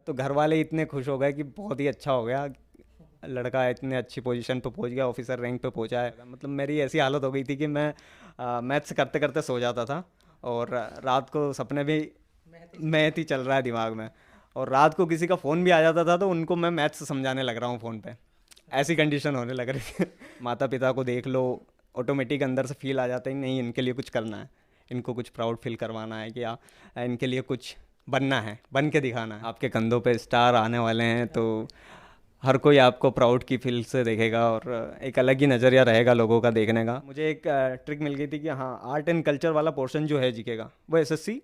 तो घर वाले इतने खुश हो गए कि बहुत ही अच्छा हो गया, लड़का इतने अच्छी पोजीशन पे पहुंच गया, ऑफिसर रैंक पे पहुंचा है। मतलब मेरी ऐसी हालत हो गई थी कि मैं मैथ्स करते करते सो जाता था, और रात को सपने भी मैथ ही चल रहा है दिमाग में, और रात को किसी का फ़ोन भी आ जाता था तो उनको मैं मैथ्स समझाने लग रहा हूँ फ़ोन पे। ऐसी कंडीशन होने लग रही थी। माता पिता को देख लो, ऑटोमेटिक अंदर से फील आ जाता है नहीं इनके लिए कुछ करना है, इनको कुछ प्राउड फील करवाना है, कि इनके लिए कुछ बनना है, बन के दिखाना है। आपके कंधों पे स्टार आने वाले हैं तो हर कोई आपको प्राउड की फील से देखेगा, और एक अलग ही नज़रिया रहेगा लोगों का देखने का। मुझे एक ट्रिक मिल गई थी कि हाँ, आर्ट एंड कल्चर वाला पोर्शन जो है जीके का, वो एसएससी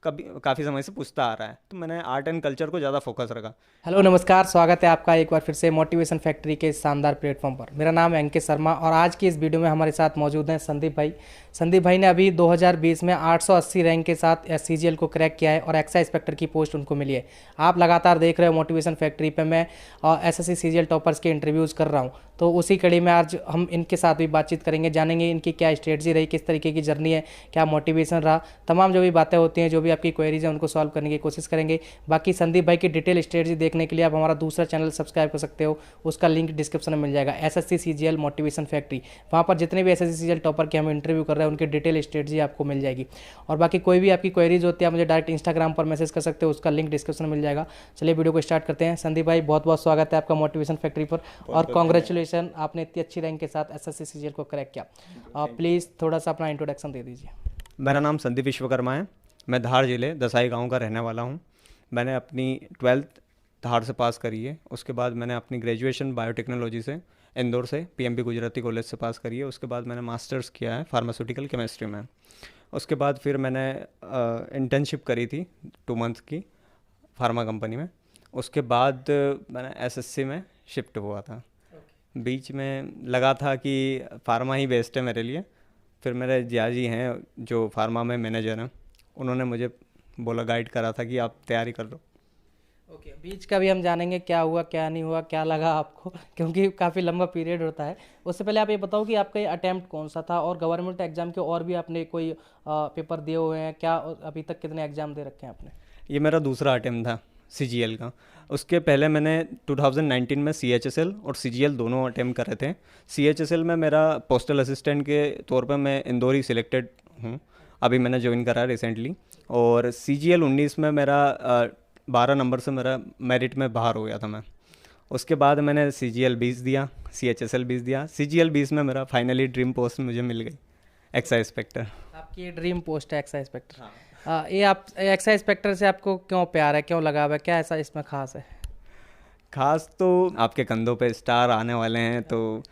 कभी काफ़ी समय से पूछता आ रहा है, तो मैंने आर्ट एंड कल्चर को ज़्यादा फोकस रखा। हेलो नमस्कार, स्वागत है आपका एक बार फिर से मोटिवेशन फैक्ट्री के इस शानदार प्लेटफॉर्म पर। मेरा नाम है अंकित शर्मा और आज की इस वीडियो में हमारे साथ मौजूद हैं संदीप भाई। संदीप भाई ने अभी 2020 में 880 रैंक के साथ सीजीएल को क्रैक किया है और एक्साइज इंस्पेक्टर की पोस्ट उनको मिली है। आप लगातार देख रहे हो मोटिवेशन फैक्ट्री पे मैं एसएससी सीजीएल टॉपर्स के इंटरव्यूज़ कर रहा हूँ, तो उसी कड़ी में आज हम इनके साथ भी बातचीत करेंगे, जानेंगे इनकी क्या स्ट्रेटजी रही, किस तरीके की जर्नी है, क्या मोटिवेशन रहा, तमाम जो भी बातें होती हैं, जो भी आपकी क्वेरीज हैं उनको सॉल्व करने की कोशिश करेंगे। बाकी संदीप भाई की डिटेल स्ट्रेटजी देखने के लिए आप हमारा दूसरा चैनल सब्सक्राइब कर सकते हो, उसका लिंक डिस्क्रिप्शन में मिल जाएगा, एसएससी सीजीएल मोटिवेशन फैक्ट्री। वहाँ पर जितने भी एसएससी सीजीएल टॉपर के हम इंटरव्यू कर रहे हैं उनकी डिटेल स्ट्रेटजी आपको मिल जाएगी। और बाकी कोई भी आपकी क्वेरीज होती है आप मुझे डायरेक्ट इंस्टाग्राम पर मैसेज कर सकते हो, उसका लिंक डिस्क्रिप्शन में मिल जाएगा। चलिए वीडियो को स्टार्ट करते हैं। संदीप भाई बहुत बहुत स्वागत है आपका मोटिवेशन फैक्ट्री पर, बहुत और बहुत धन्यवाद। कॉन्ग्रेचुलेशन, आपने इतनी अच्छी रैंक के साथ एसएससी सीजीएल को क्रैक किया। Thank you. प्लीज़ थोड़ा सा अपना इंट्रोडक्शन दे दीजिए। मेरा नाम संदीप विश्वकर्मा है। मैं धार जिले दसाई गांव का रहने वाला हूं। मैंने अपनी ट्वेल्थ धार से पास करी है। उसके बाद मैंने अपनी ग्रेजुएशन बायोटेक्नोलॉजी से इंदौर से पीएमबी गुजराती कॉलेज से पास करी है। उसके बाद मैंने मास्टर्स किया है फार्मास्यूटिकल केमिस्ट्री में। उसके बाद फिर मैंने इंटर्नशिप करी थी 2 मंथ की फार्मा कंपनी में। उसके बाद मैंने एसएससी में शिफ्ट हुआ था। बीच में लगा था कि फार्मा ही बेस्ट है मेरे लिए। फिर मेरे जिया जी हैं जो फार्मा में मैनेजर हैं, उन्होंने मुझे बोला, गाइड करा था कि आप तैयारी कर लो। ओके, बीच का भी हम जानेंगे क्या हुआ क्या नहीं हुआ, क्या लगा आपको क्योंकि काफ़ी लंबा पीरियड होता है। उससे पहले आप ये बताओ कि आपका ये अटेम्प्ट कौन सा था, और गवर्नमेंट एग्जाम के और भी आपने कोई पेपर दिए हुए हैं क्या, अभी तक कितने एग्जाम दे रखे हैं आपने? ये मेरा दूसरा अटेम्प्ट था सीजीएल का। उसके पहले मैंने 2019 में सीएचएसएल और सीजीएल दोनों अटेम्प्ट करे थे। सीएचएसएल में मेरा पोस्टल असिस्टेंट के तौर पर मैं इंदौर ही सिलेक्टेड हूँ, अभी मैंने ज्वाइन करा रिसेंटली। और सीजीएल 19 में मेरा 12 नंबर से मेरा मेरिट में बाहर हो गया था मैं। उसके बाद मैंने सीजीएल 20 दिया, सीएचएसएल 20 दिया। सीजीएल 20 में मेरा फाइनली ड्रीम पोस्ट मुझे मिल गई, एक्साइज इंस्पेक्टर। आपकी ये ड्रीम पोस्ट है एक्साइज इंस्पेक्टर। ये आप एक्साइज इंस्पेक्टर से आपको क्यों प्यार है, क्यों लगाव है, क्या ऐसा इसमें खास है? खास तो आपके कंधों पे स्टार आने वाले हैं तो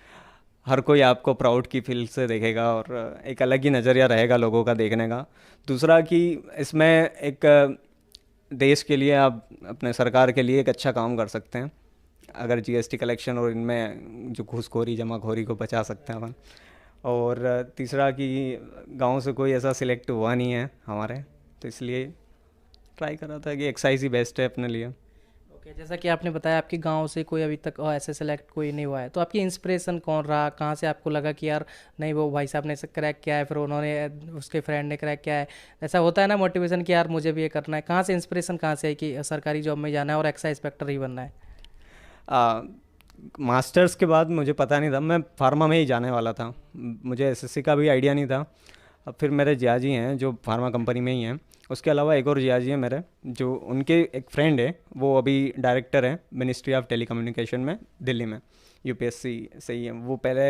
हर कोई आपको प्राउड की फील से देखेगा, और एक अलग ही नज़रिया रहेगा लोगों का देखने का। दूसरा कि इसमें एक देश के लिए, आप अपने सरकार के लिए एक अच्छा काम कर सकते हैं अगर जीएसटी कलेक्शन और इनमें जो घूसखोरी जमाखोरी को बचा सकते हैं अपन। और तीसरा कि गांव से कोई ऐसा सिलेक्ट हुआ नहीं है हमारे, तो इसलिए ट्राई कर रहा था कि एक्साइज ही बेस्ट है अपने लिए। ओके, जैसा कि आपने बताया आपके गांव से कोई अभी तक ऐसे सेलेक्ट कोई नहीं हुआ है, तो आपकी इंस्पिरेशन कौन रहा, कहाँ से आपको लगा कि यार नहीं वो भाई साहब ने इसे क्रैक किया है, फिर उन्होंने उसके फ्रेंड ने क्रैक किया है, ऐसा होता है ना मोटिवेशन कि यार मुझे भी ये करना है, कहाँ से इंस्पिरेशन कहाँ से है कि सरकारी जॉब में जाना है और एक्साइज इंस्पेक्टर ही बनना है? आ, मास्टर्स के बाद मुझे पता नहीं था, मैं फार्मा में ही जाने वाला था। मुझे एसएससी का भी आइडिया नहीं था। अब फिर मेरे जिया जी हैं जो फार्मा कंपनी में ही हैं। उसके अलावा एक और जिया जी हैं मेरे, जो उनके एक फ्रेंड है, वो अभी डायरेक्टर हैं मिनिस्ट्री ऑफ टेलीकम्युनिकेशन में दिल्ली में, यूपीएससी से ही है वो। पहले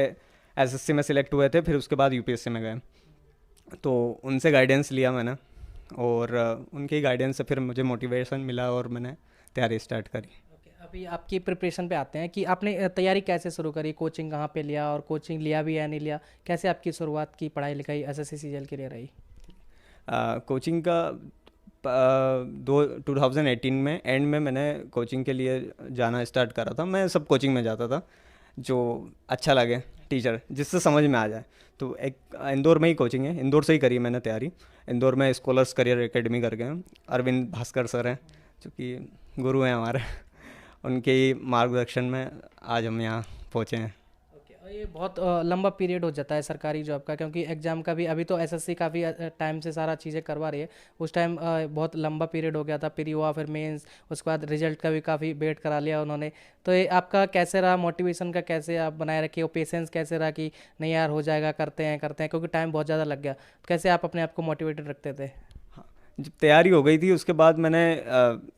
एसएससी में सिलेक्ट हुए थे, फिर उसके बाद यूपीएससी में गए। तो उनसे गाइडेंस लिया मैंने, और उनकी गाइडेंस से फिर मुझे मोटिवेशन मिला और मैंने तैयारी स्टार्ट करी। ओके, अभी आपकी प्रिपरेशन पे आते हैं कि आपने तैयारी कैसे शुरू करी, कोचिंग कहाँ पे लिया, और कोचिंग लिया भी या नहीं लिया, कैसे आपकी शुरुआत की पढ़ाई लिखाई एसएससी सीजीएल के लिए रही? कोचिंग का दो 2018 में एंड में मैंने कोचिंग के लिए जाना स्टार्ट करा था। मैं सब कोचिंग में जाता था जो अच्छा लगे, टीचर जिससे समझ में आ जाए। तो एक इंदौर में ही कोचिंग है, इंदौर से ही करी मैंने तैयारी। इंदौर में स्कॉलर्स करियर एकेडमी करके हैं, अरविंद भास्कर सर हैं जो कि गुरु हैं हमारे। उनके ही मार्गदर्शन में आज हम यहाँ पहुँचे हैं। ओके, और ये बहुत लंबा पीरियड हो जाता है सरकारी जॉब का, क्योंकि एग्ज़ाम का भी अभी तो एसएससी काफ़ी टाइम से सारा चीज़ें करवा रही है। उस टाइम बहुत लंबा पीरियड हो गया था, प्री हुआ फिर मेंस, उसके बाद रिजल्ट का भी काफ़ी वेट करा लिया उन्होंने। तो ये आपका कैसे रहा, मोटिवेशन का कैसे आप बनाए रखे हो, पेशेंस कैसे रहा कि नहीं यार हो जाएगा, करते हैं, क्योंकि टाइम बहुत ज़्यादा लग गया। तो कैसे आप अपने आप को मोटिवेटेड रखते थे? हाँ, जब तैयारी हो गई थी उसके बाद मैंने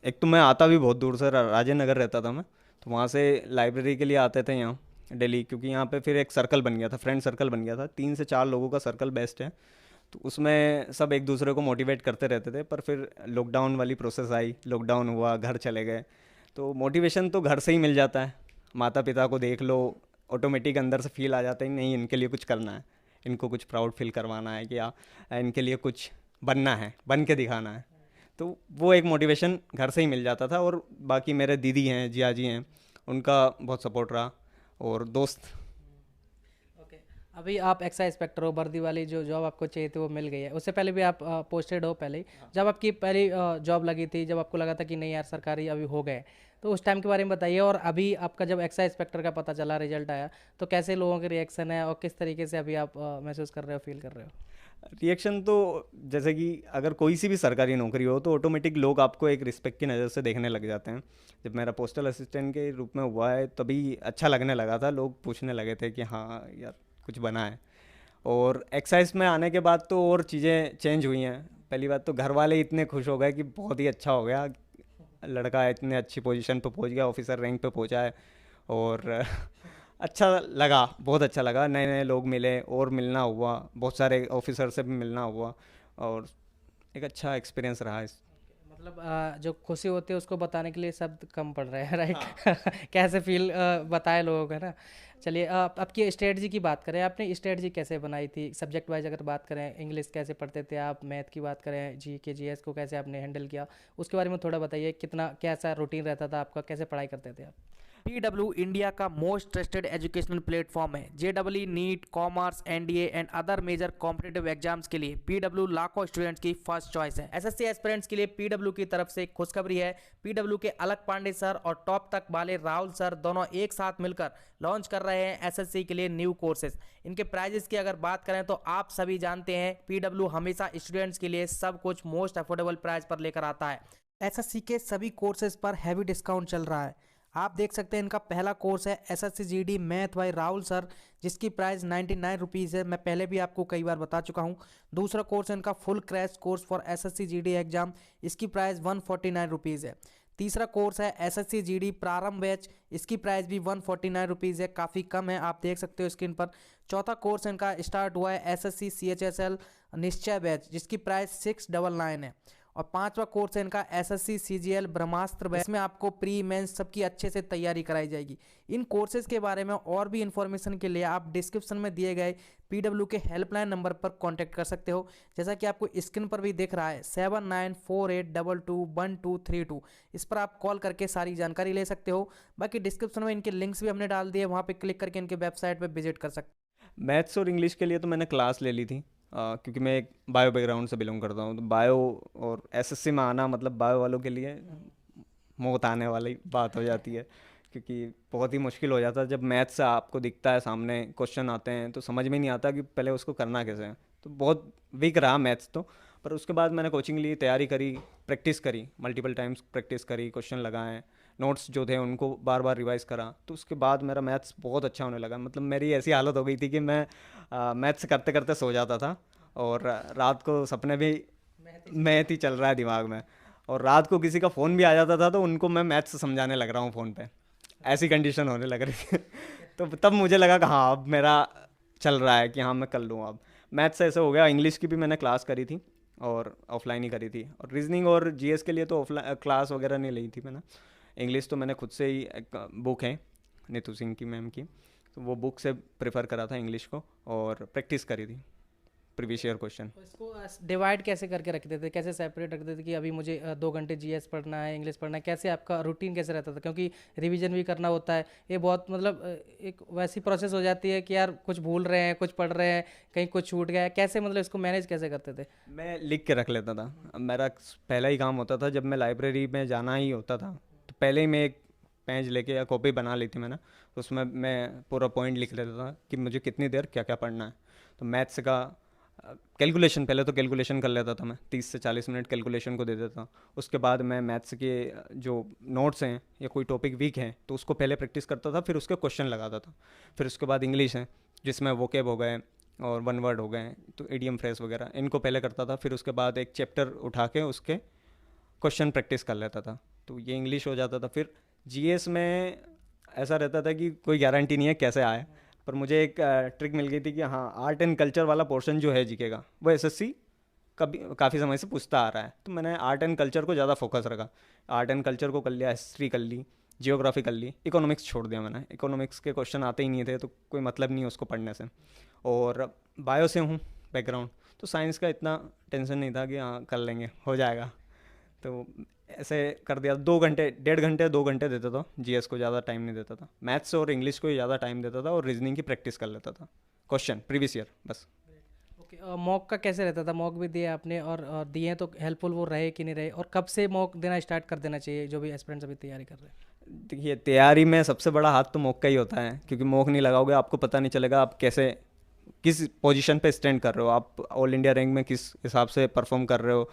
एक तो मैं आता भी बहुत दूर से, राजेंद्र नगर रहता था मैं, तो वहाँ से लाइब्रेरी के लिए आते थे यहाँ दिल्ली, क्योंकि यहाँ पे फिर एक सर्कल बन गया था, फ्रेंड सर्कल बन गया था, 3 से 4 लोगों का सर्कल बेस्ट है। तो उसमें सब एक दूसरे को मोटिवेट करते रहते थे। पर फिर लॉकडाउन वाली प्रोसेस आई, लॉकडाउन हुआ, घर चले गए, तो मोटिवेशन तो घर से ही मिल जाता है। माता पिता को देख लो, ऑटोमेटिक अंदर से फील आ जाता है नहीं इनके लिए कुछ करना है, इनको कुछ प्राउड फील करवाना है, कि इनके लिए कुछ बनना है, बन के दिखाना है। तो वो एक मोटिवेशन घर से ही मिल जाता था। और बाकी मेरे दीदी हैं, जिया जी हैं, उनका बहुत सपोर्ट रहा, और दोस्त। ओके। अभी आप एक्साइज इंस्पेक्टर हो, वर्दी वाली जो जॉब आपको चाहिए थी वो मिल गई है। उससे पहले भी आप पोस्टेड हो पहले ही, जब आपकी पहली जॉब लगी थी, जब आपको लगा था कि नहीं यार सरकारी अभी हो गए, तो उस टाइम के बारे में बताइए। और अभी आपका जब एक्साइज इंस्पेक्टर का पता चला, रिजल्ट आया, तो कैसे लोगों के रिएक्शन है और किस तरीके से अभी आप महसूस कर रहे हो, फील कर रहे हो? रिएक्शन तो जैसे कि अगर कोई सी भी सरकारी नौकरी हो तो ऑटोमेटिक लोग आपको एक रिस्पेक्ट की नज़र से देखने लग जाते हैं। जब मेरा पोस्टल असिस्टेंट के रूप में हुआ है तभी अच्छा लगने लगा था, लोग पूछने लगे थे कि हाँ यार कुछ बना है। और एक्साइज में आने के बाद तो और चीज़ें चेंज हुई हैं। पहली बात तो घर वाले इतने खुश हो गए कि बहुत ही अच्छा हो गया, लड़का इतने अच्छी पोजीशन पे पहुंच गया, ऑफिसर रैंक पे पहुंचा है। और अच्छा लगा, बहुत अच्छा लगा, नए नए लोग मिले और मिलना हुआ, बहुत सारे ऑफिसर से भी मिलना हुआ, और एक अच्छा एक्सपीरियंस रहा इस। मतलब जो खुशी होती है उसको बताने के लिए शब्द कम पड़ रहे हैं, राइट? हाँ। कैसे फील बताए लोगों को, है ना? चलिए, आपकी स्ट्रेटजी की बात करें, आपने स्ट्रेटजी कैसे बनाई थी सब्जेक्ट वाइज? अगर बात करें, इंग्लिश कैसे पढ़ते थे आप, मैथ की बात करें, जी के जी एस को कैसे आपने हैंडल किया, उसके बारे में थोड़ा बताइए। कितना कैसा रूटीन रहता था आपका, कैसे पढ़ाई करते थे आप? PW इंडिया का मोस्ट ट्रस्टेड एजुकेशनल प्लेटफॉर्म है। JEE, NEET, commerce, NDA and other major competitive exams के लिए PW लाखों स्टूडेंट्स की फर्स्ट चॉइस है। SSC एस्पिरेंट्स के लिए PW की तरफ से खुशखबरी है। PW के अलग पांडे सर और टॉप तक वाले राहुल सर दोनों एक साथ मिलकर लॉन्च कर रहे हैं SSC के लिए न्यू कोर्सेज। इनके प्राइजेस की अगर बात करें तो आप सभी जानते हैं PW हमेशा स्टूडेंट्स के लिए सब कुछ मोस्ट अफोर्डेबल प्राइस पर लेकर आता है। SSC के सभी कोर्सेज पर हैवी डिस्काउंट चल रहा है। आप देख सकते हैं, इनका पहला कोर्स है SSC GD math bye Rahul sir, जिसकी प्राइस 99 रुपीज़ है। मैं पहले भी आपको कई बार बता चुका हूँ। दूसरा कोर्स है इनका full crash course for SSC GD exam, इसकी प्राइस 149 रुपीज़ है। तीसरा कोर्स है SSC GD प्रारंभ बैच, इसकी प्राइस भी 149 रुपीज़ है, काफ़ी कम है, आप देख सकते हो स्क्रीन पर। चौथा कोर्स इनका स्टार्ट हुआ है SSC CHSL निश्चय बैच, जिसकी प्राइस 699 है। और पांचवा कोर्स है इनका SSC CGL ब्रह्मास्त्र बैच, इसमें आपको प्री मेंस सबकी अच्छे से तैयारी कराई जाएगी। इन कोर्सेज के बारे में और भी इन्फॉर्मेशन के लिए आप डिस्क्रिप्शन में दिए गए PW के हेल्पलाइन नंबर पर कांटेक्ट कर सकते हो, जैसा कि आपको स्क्रीन पर भी दिख रहा है 7948221232। इस पर आप कॉल करके सारी जानकारी ले सकते हो। बाकी डिस्क्रिप्शन में इनके लिंक्स भी हमने डाल दिए, वहाँ पे क्लिक करके इनके वेबसाइट पर विजिट कर सकते हैं। मैथ्स और इंग्लिश के लिए तो मैंने क्लास ले ली थी, क्योंकि मैं एक बायो बैकग्राउंड से बिलोंग करता हूँ, तो बायो और एसएससी में आना मतलब बायो वालों के लिए मौत आने वाली बात हो जाती है, क्योंकि बहुत ही मुश्किल हो जाता है जब मैथ्स आपको दिखता है सामने, क्वेश्चन आते हैं तो समझ में नहीं आता कि पहले उसको करना कैसे है। तो बहुत वीक रहा मैथ्स तो। पर उसके बाद मैंने कोचिंग ली, तैयारी करी, प्रैक्टिस करी, मल्टीपल टाइम्स प्रैक्टिस करी, क्वेश्चन लगाए, नोट्स जो थे उनको बार बार रिवाइज करा, तो उसके बाद मेरा मैथ्स बहुत अच्छा होने लगा। मतलब मेरी ऐसी हालत हो गई थी कि मैं मैथ्स करते करते सो जाता था, और रात को सपने भी मैथ ही चल रहा है दिमाग में, और रात को किसी का फ़ोन भी आ जाता था तो उनको मैं मैथ्स समझाने लग रहा हूँ फ़ोन पे, ऐसी कंडीशन होने लग रही थी। तो तब मुझे लगा कि हाँ अब मेरा चल रहा है, कि हाँ मैं कर लूँ अब। मैथ्स ऐसे हो गया। इंग्लिश की भी मैंने क्लास करी थी, और ऑफलाइन ही करी थी, और रीजनिंग और जीएस के लिए तो ऑफलाइन क्लास वगैरह नहीं ली थी मैंने। इंग्लिश तो मैंने खुद से ही, एक बुक है नीतू सिंह की मैम की, तो वो बुक से प्रेफर करा था इंग्लिश को, और प्रैक्टिस करी थी प्रीवियस ईयर क्वेश्चन। तो इसको डिवाइड कैसे करके रखते थे, कैसे सेपरेट रखते थे कि अभी मुझे 2 घंटे जीएस पढ़ना है, इंग्लिश पढ़ना है, कैसे आपका रूटीन कैसे रहता था? क्योंकि रिवीजन भी करना होता है, ये बहुत मतलब एक वैसी प्रोसेस हो जाती है कि यार कुछ भूल रहे हैं, कुछ पढ़ रहे हैं, कहीं कुछ छूट गया है, कैसे मतलब इसको मैनेज कैसे करते थे? मैं लिख के रख लेता था। अब मेरा पहला ही काम होता था, जब मैं लाइब्रेरी में जाना ही होता था तो पहले ही मैं एक पेज लेके या कॉपी बना ली थी मैंने, तो उसमें मैं पूरा पॉइंट लिख लेता था कि मुझे कितनी देर क्या क्या पढ़ना है। तो मैथ्स का कैलकुलेशन, पहले तो कैलकुलेशन कर लेता था मैं, 30 से 40 मिनट कैलकुलेशन को दे देता। उसके बाद मैं मैथ्स के जो नोट्स हैं या कोई टॉपिक वीक है तो उसको पहले प्रैक्टिस करता था, फिर उसके क्वेश्चन लगाता था। फिर उसके बाद इंग्लिश है जिसमें वोकेब हो गए और वन वर्ड हो गए, तो इडियम फ्रेज वगैरह इनको पहले करता था। फिर उसके बाद एक चैप्टर उठा के उसके क्वेश्चन प्रैक्टिस कर लेता था, तो ये इंग्लिश हो जाता था। फिर जीएस में ऐसा रहता था कि कोई गारंटी नहीं है कैसे आए, पर मुझे एक ट्रिक मिल गई थी कि हाँ, आर्ट एंड कल्चर वाला पोर्शन जो है जीके का वो एसएससी कभी काफ़ी समय से पूछता आ रहा है, तो मैंने आर्ट एंड कल्चर को ज़्यादा फोकस रखा। आर्ट एंड कल्चर को कर लिया, हिस्ट्री कर ली, जियोग्राफी कर ली, इकोनॉमिक्स छोड़ दिया मैंने। इकोनॉमिक्स के क्वेश्चन आते ही नहीं थे तो कोई मतलब नहीं है उसको पढ़ने से। और बायो से हूँ बैकग्राउंड, तो साइंस का इतना टेंशन नहीं था कि हाँ कर लेंगे, हो जाएगा। तो ऐसे कर दिया। 2 घंटे, 1.5 घंटे 2 घंटे देता था जीएस को, ज़्यादा टाइम नहीं देता था। मैथ्स और इंग्लिश को ही ज़्यादा टाइम देता था और रीजनिंग की प्रैक्टिस कर लेता था, क्वेश्चन प्रीवियस ईयर बस। ओके, मॉक का कैसे रहता था? मॉक भी दिए आपने, और दिए हैं तो हेल्पफुल वो रहे कि नहीं रहे, और कब से मॉक देना स्टार्ट कर देना चाहिए जो भी एस्पिरेंट्स अभी तैयारी कर रहे हैं? देखिए, तैयारी में सबसे बड़ा हाथ तो मॉक का ही होता है, क्योंकि मॉक नहीं लगाओगे आपको पता नहीं चलेगा आप कैसे, किस पोजीशन पे स्टैंड कर रहे हो, आप ऑल इंडिया रैंक में किस हिसाब से परफॉर्म कर रहे हो।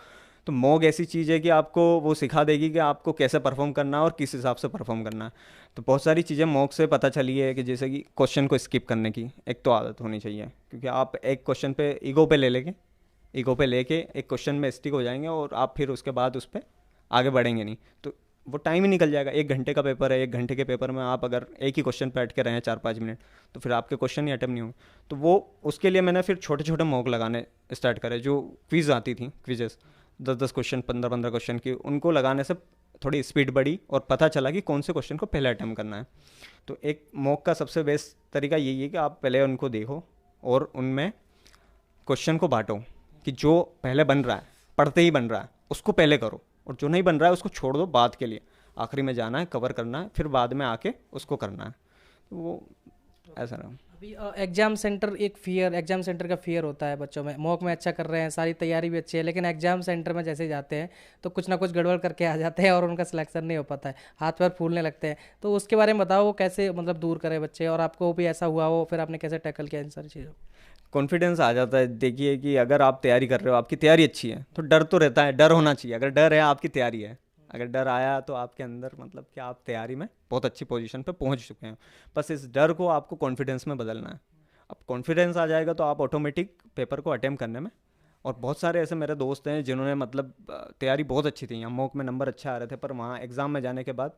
तो मॉक ऐसी चीज़ है कि आपको वो सिखा देगी कि आपको कैसे परफॉर्म करना है और किस हिसाब से परफॉर्म करना है। तो बहुत सारी चीज़ें मॉक से पता चली है, कि जैसे कि क्वेश्चन को स्किप करने की एक तो आदत होनी चाहिए, क्योंकि आप एक क्वेश्चन पे ईगो पे लेके एक क्वेश्चन में स्टिक हो जाएंगे और आप फिर उसके बाद उस पर आगे बढ़ेंगे नहीं, तो वो टाइम ही निकल जाएगा। 1 घंटे का पेपर है, 1 घंटे के पेपर में आप अगर एक ही क्वेश्चन पे अटके रहे हैं 4-5 मिनट, तो फिर आपके क्वेश्चन ही अटेम्प्ट नहीं होंगे। तो वो उसके लिए मैंने फिर छोटे छोटे मॉक लगाने स्टार्ट करे। जो क्विज़ आती थी, क्विजेस 10-10 क्वेश्चन, 15-15 क्वेश्चन की, उनको लगाने से थोड़ी स्पीड बढ़ी और पता चला कि कौन से क्वेश्चन को पहले अटेम्प्ट करना है। तो एक मॉक का सबसे बेस्ट तरीका यही है कि आप पहले उनको देखो और उनमें क्वेश्चन को बांटो, कि जो पहले बन रहा है, पढ़ते ही बन रहा है, उसको पहले करो, और जो नहीं बन रहा है उसको छोड़ दो बाद के लिए। आखिरी में जाना है, कवर करना है, फिर बाद में आके उसको करना है। तो वो ऐसा रहा। अभी एग्जाम सेंटर, एग्जाम सेंटर का फियर होता है बच्चों में। मॉक में अच्छा कर रहे हैं, सारी तैयारी भी अच्छी है, लेकिन एग्जाम सेंटर में जैसे जाते हैं तो कुछ ना कुछ गड़बड़ करके आ जाते हैं और उनका सिलेक्शन नहीं हो पाता है, हाथ पैर फूलने लगते हैं। तो उसके बारे में बताओ, वो कैसे मतलब दूर करें बच्चे, और आपको भी ऐसा हुआ हो, फिर आपने कैसे टैकल किया इन सारी चीज़ों? कॉन्फिडेंस आ जाता है। देखिए कि अगर आप तैयारी कर रहे हो, आपकी तैयारी अच्छी है, तो डर तो रहता है, डर होना चाहिए। अगर डर है, आपकी तैयारी है। अगर डर आया तो आपके अंदर मतलब कि आप तैयारी में बहुत अच्छी पोजीशन पे पहुंच चुके हैं। बस इस डर को आपको कॉन्फिडेंस में बदलना है। अब कॉन्फिडेंस आ जाएगा तो आप ऑटोमेटिक पेपर को अटेम्प्ट करने में। और बहुत सारे ऐसे मेरे दोस्त हैं जिन्होंने मतलब तैयारी बहुत अच्छी थी, यहाँ मॉक में नंबर अच्छा आ रहे थे, पर वहाँ एग्ज़ाम में जाने के बाद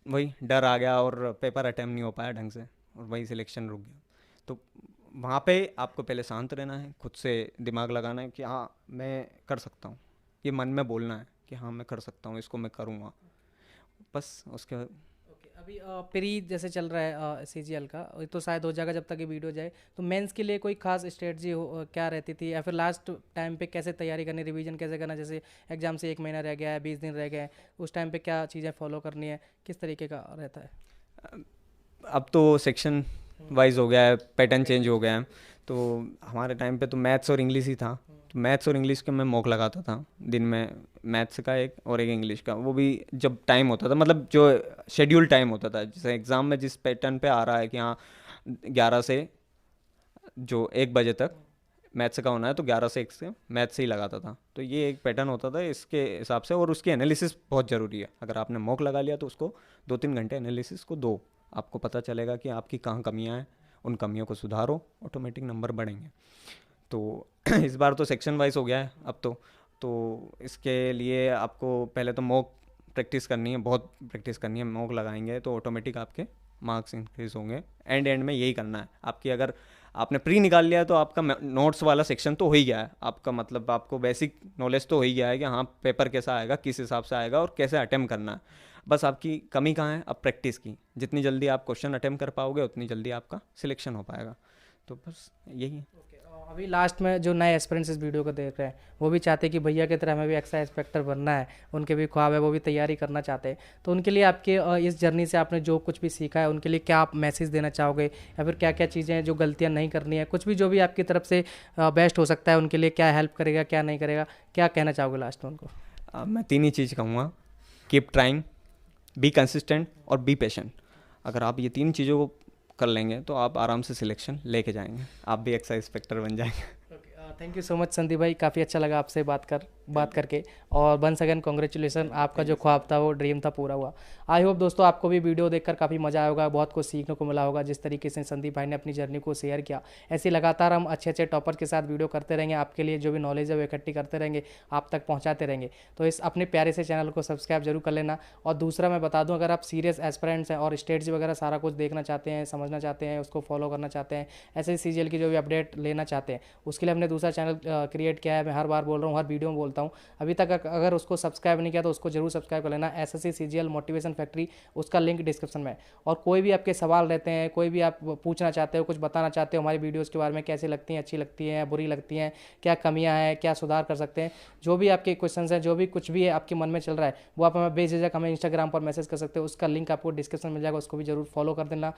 वही डर आ गया और पेपर अटेम्प्ट नहीं हो पाया ढंग से, और वही सिलेक्शन रुक गया। तो वहाँ पे आपको पहले शांत रहना है, खुद से दिमाग लगाना है कि हाँ मैं कर सकता हूँ, ये मन में बोलना है कि हाँ मैं कर सकता हूँ, इसको मैं करूँगा, बस उसके। ओके, अभी प्री जैसे चल रहा है सीजीएल का, ये तो शायद हो जाएगा जब तक ये वीडियो जाए। तो मेंस के लिए कोई खास स्ट्रेटजी क्या रहती थी, या फिर लास्ट टाइम पे कैसे तैयारी करनी, रिवीजन कैसे करना? जैसे एग्जाम से 1 महीना रह गया है, 20 दिन रह गए हैं, उस टाइम पे क्या चीज़ें फॉलो करनी है, किस तरीके का रहता है? अब तो सेक्शन वाइज हो गया है, पैटर्न चेंज हो गया है। तो हमारे टाइम पे तो मैथ्स और इंग्लिश ही था, तो मैथ्स और इंग्लिश के मैं मॉक लगाता था दिन में, मैथ्स का एक और एक इंग्लिश का। वो भी जब टाइम होता था, मतलब जो शेड्यूल टाइम होता था, जैसे एग्ज़ाम में जिस पैटर्न पे आ रहा है कि हाँ 11 से जो 1 बजे तक मैथ्स का होना है, तो 11 से 1 से मैथ्स से ही लगाता था। तो ये एक पैटर्न होता था इसके हिसाब से। और उसकी एनालिसिस बहुत ज़रूरी है। अगर आपने मॉक लगा लिया तो उसको 2-3 घंटे एनालिसिस को दो, आपको पता चलेगा कि आपकी कहाँ कमियाँ हैं, उन कमियों को सुधारो, ऑटोमेटिक नंबर बढ़ेंगे। तो इस बार तो सेक्शन वाइज हो गया है अब तो इसके लिए आपको पहले तो मॉक प्रैक्टिस करनी है, बहुत प्रैक्टिस करनी है। मॉक लगाएंगे तो ऑटोमेटिक आपके मार्क्स इंक्रीज होंगे। एंड में यही करना है आपकी। अगर आपने प्री निकाल लिया तो आपका नोट्स वाला सेक्शन तो हो ही गया है आपका, मतलब आपको बेसिक नॉलेज तो हो ही गया है कि हाँ पेपर कैसा आएगा, किस हिसाब से आएगा और कैसे अटेम्प्ट करना है। बस आपकी कमी कहाँ है, अब प्रैक्टिस की। जितनी जल्दी आप क्वेश्चन अटेम्प्ट कर पाओगे उतनी जल्दी आपका सिलेक्शन हो पाएगा। तो बस यही है। अभी लास्ट में जो नए एस्पिरेंट्स इस वीडियो को देख रहे हैं, वो भी चाहते हैं कि भैया की तरह हमें भी एक्साइज इंस्पेक्टर बनना है, उनके भी ख्वाब है, वो भी तैयारी करना चाहते हैं। तो उनके लिए आपके इस जर्नी से आपने जो कुछ भी सीखा है, उनके लिए क्या आप मैसेज देना चाहोगे, या फिर क्या क्या चीज़ें हैं जो गलतियाँ नहीं करनी है, कुछ भी जो भी आपकी तरफ से बेस्ट हो सकता है, उनके लिए क्या हेल्प करेगा, क्या नहीं करेगा, क्या कहना चाहोगे लास्ट में उनको? मैं 3 ही चीज़ कहूँगा। कीप ट्राइंग, बी कंसिस्टेंट और बी पेशेंट। अगर आप ये 3 चीज़ों को कर लेंगे तो आप आराम से सिलेक्शन लेके जाएंगे, आप भी एक्साइज इंस्पेक्टर बन जाएंगे। Thank you so much Sandeep भाई, काफ़ी अच्छा लगा आपसे बात करके। और वंस अगेन कॉन्ग्रेचुलेसन, आपका जो ख्वाब था वो ड्रीम था पूरा हुआ। आई होप दोस्तों आपको भी वीडियो देखकर काफ़ी मज़ा आया होगा, बहुत कुछ सीखने को मिला होगा। जिस तरीके से संदीप भाई ने अपनी जर्नी को शेयर किया, ऐसे लगातार हम अच्छे अच्छे टॉपर के साथ वीडियो करते रहेंगे, आपके लिए जो भी नॉलेज है वो इकट्ठी करते रहेंगे, आप तक पहुँचाते रहेंगे। तो इस अपने प्यारे से चैनल को सब्सक्राइब जरूर कर लेना। और दूसरा मैं बता दूँ, अगर आप सीरियस एस्पिरेंट्स हैं और स्टेट्स वगैरह सारा कुछ देखना चाहते हैं, समझना चाहते हैं, उसको फॉलो करना चाहते हैं, ऐसे CGL की जो भी अपडेट लेना चाहते हैं, उसके लिए हमने दूसरा चैनल क्रिएट किया है। मैं हर बार बोल रहा हूँ, हर वीडियो में बोलता हूँ, अभी तक अगर उसको सब्सक्राइब नहीं किया तो उसको जरूर सब्सक्राइब कर लेना। SSC CGL मोटिवेशन फैक्ट्री, उसका लिंक डिस्क्रिप्शन में है। और कोई भी आपके सवाल रहते हैं, कोई भी आप पूछना चाहते हो, कुछ बताना चाहते हो हमारी वीडियोस के बारे में, कैसी लगती हैं, अच्छी लगती हैं, बुरी लगती हैं, क्या कमियां हैं, क्या सुधार कर सकते हैं, जो भी आपके क्वेश्चंस हैं, जो भी कुछ भी है आपके मन में चल रहा है, वो आप हमें बेझिझक हमें इंस्टाग्राम पर मैसेज कर सकते हो। उसका लिंक आपको डिस्क्रिप्शन में मिल जाएगा, उसको भी जरूर फॉलो कर देना।